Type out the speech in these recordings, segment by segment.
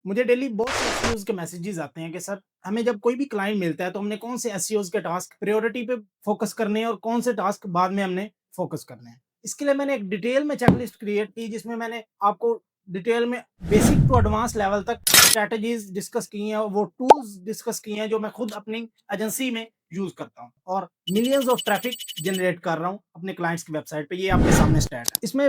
मुझे डेली बहुत से एसईओज़ के मैसेजेस आते हैं कि सर हमें जब कोई भी क्लाइंट मिलता है तो हमने कौन से एसईओज़ के टास्क प्रायोरिटी पे फोकस करने हैं और कौन से टास्क बाद में हमने फोकस करने हैं। इसके लिए मैंने एक डिटेल में चेकलिस्ट क्रिएट की जिसमें मैंने आपको डिटेल में बेसिक टू एडवांस लेवल तक स्ट्रैटेजीज डिस्कस की हैं और वो टूल्स डिस्कस किए हैं जो मैं खुद अपनी एजेंसी में यूज करता हूँ और मिलियंस ऑफ ट्रैफिक जनरेट कर रहा हूँ अपने क्लाइंट्स की वेबसाइट पे। ये आपके सामने स्टैट है। इसमें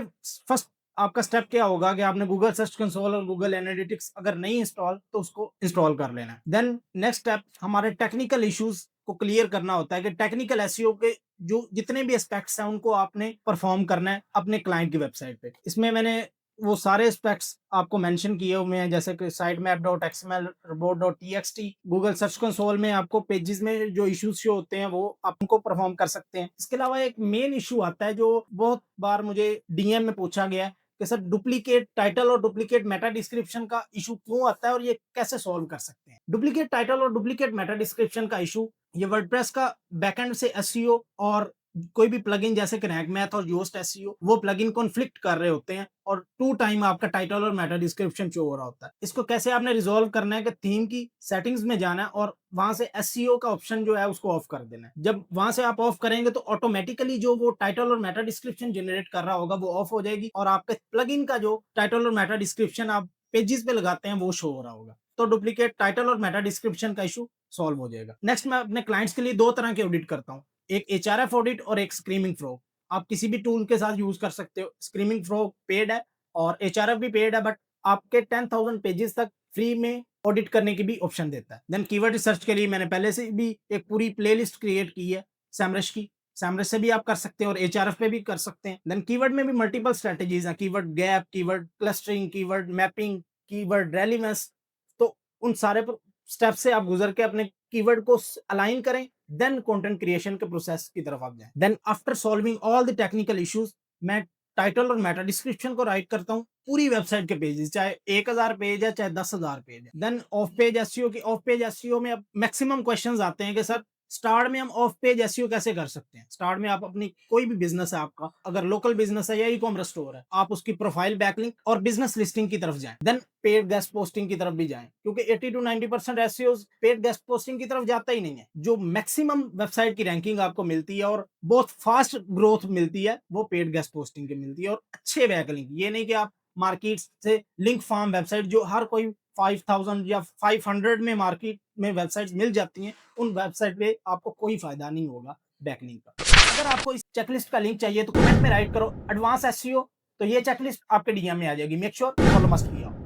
फर्स्ट आपका स्टेप क्या होगा कि आपने गूगल सर्च कंसोल और गूगल एनालिटिक्स अगर नहीं इंस्टॉल तो उसको इंस्टॉल कर लेना है। देन नेक्स्ट स्टेप हमारे टेक्निकल इश्यूज को क्लियर करना होता है कि टेक्निकल एसईओ के जो जितने भी एस्पेक्ट्स हैं उनको आपने परफॉर्म करना है अपने क्लाइंट की वेबसाइट पे। इसमें मैंने वो सारे एस्पेक्ट्स आपको मेंशन किए हुए हैं जैसे कि site map dot XML, report dot TXT, Google search console में आपको पेजेस में जो इश्यूज शो होते हैं वो आप उनको परफॉर्म कर सकते हैं। इसके अलावा एक मेन इशू आता है जो बहुत बार मुझे डीएम में पूछा गया है कि सर डुप्लीकेट टाइटल और डुप्लीकेट मेटा डिस्क्रिप्शन का इशू क्यों आता है और ये कैसे सॉल्व कर सकते हैं। डुप्लीकेट टाइटल और डुप्लीकेट मेटा डिस्क्रिप्शन का इशू ये वर्डप्रेस का बैकएंड से एसईओ और कोई भी प्लगइन जैसे कि रैंक मैथ और योस्ट एसईओ वो प्लगइन कॉन्फ्लिक्ट कर रहे होते हैं और टू टाइम आपका टाइटल और मेटा डिस्क्रिप्शन शो हो रहा होता है। इसको कैसे आपने रिजॉल्व करना है कि थीम की सेटिंग्स में जाना है और वहां से एसईओ का ऑप्शन जो है उसको ऑफ कर देना है। जब वहां से आप ऑफ करेंगे तो ऑटोमेटिकली जो वो टाइटल और मेटा डिस्क्रिप्शन जनरेट कर रहा होगा वो ऑफ हो जाएगी और आपके प्लगइन का जो टाइटल और मेटा डिस्क्रिप्शन आप पेजेस पे लगाते हैं वो शो हो रहा होगा। तो डुप्लीकेट टाइटल और मेटा डिस्क्रिप्शन का इशू सॉल्व हो जाएगा। नेक्स्ट मैं अपने क्लाइंट्स के लिए दो तरह के ऑडिट करता हूँ, एक एचआरएफ ऑडिट और एक स्क्रीमिंग फ्रॉग। आप किसी भी टूल के साथ यूज कर सकते हो। स्क्रीमिंग फ्रॉग पेड है और एचआरएफ भी पेड है, बट आपके 10,000 पेजेस तक फ्री में ऑडिट करने की भी ऑप्शन देता है। देन कीवर्ड रिसर्च के लिए मैंने पहले से भी एक पूरी प्लेलिस्ट क्रिएट की है सैमरश की। सैमरश से भी आप कर सकते हैं और एचआरएफ पे भी कर सकते हैं। देन कीवर्ड में भी मल्टीपल स्ट्रेटेजीज हैं, keyword gap, keyword clustering, keyword mapping, keyword relevance. तो उन सारे स्टेप से आप गुजर के अपने कीवर्ड को अलाइन करें, देन कंटेंट क्रिएशन के प्रोसेस की तरफ आप जाएं। Then after solving all the technical issues मैं टाइटल और मेटा डिस्क्रिप्शन को राइट करता हूँ पूरी वेबसाइट के पेजेस, चाहे 1,000 पेज है चाहे 10,000 पेज है। देन ऑफ पेज एसईओ की ऑफ पेज एसईओ में अब मैक्सिमम क्वेश्चंस आते हैं कि सर स्टार्ट में हम ऑफ पेज एसईओ कैसे कर सकते हैं। स्टार्ट में आप अपनी कोई भी बिजनेस है आपका, अगर लोकल बिजनेस है या ई कॉमर्स स्टोर है, आप उसकी प्रोफाइल बैकलिंक और बिजनेस लिस्टिंग की तरफ जाएं। देन पेड गेस्ट पोस्टिंग की तरफ भी जाएं क्योंकि 80 to 90% SEO paid guest posting की तरफ जाता ही नहीं है। जो मैक्सिमम वेबसाइट की रैंकिंग आपको मिलती है और बहुत फास्ट ग्रोथ मिलती है वो पेड गेस्ट पोस्टिंग की मिलती है और अच्छे बैकलिंक। ये नहीं कि आप मार्केट से लिंक फार्म वेबसाइट जो हर कोई 5,000 या 500 में मार्केट में वेबसाइट्स मिल जाती हैं, उन वेबसाइट पे आपको कोई फायदा नहीं होगा बैकलिंक का। अगर आपको इस चेकलिस्ट का लिंक चाहिए तो कमेंट में राइट करो एडवांस एसईओ, तो ये चेकलिस्ट आपके डीएम में आ जाएगी। Make sure follow must be on.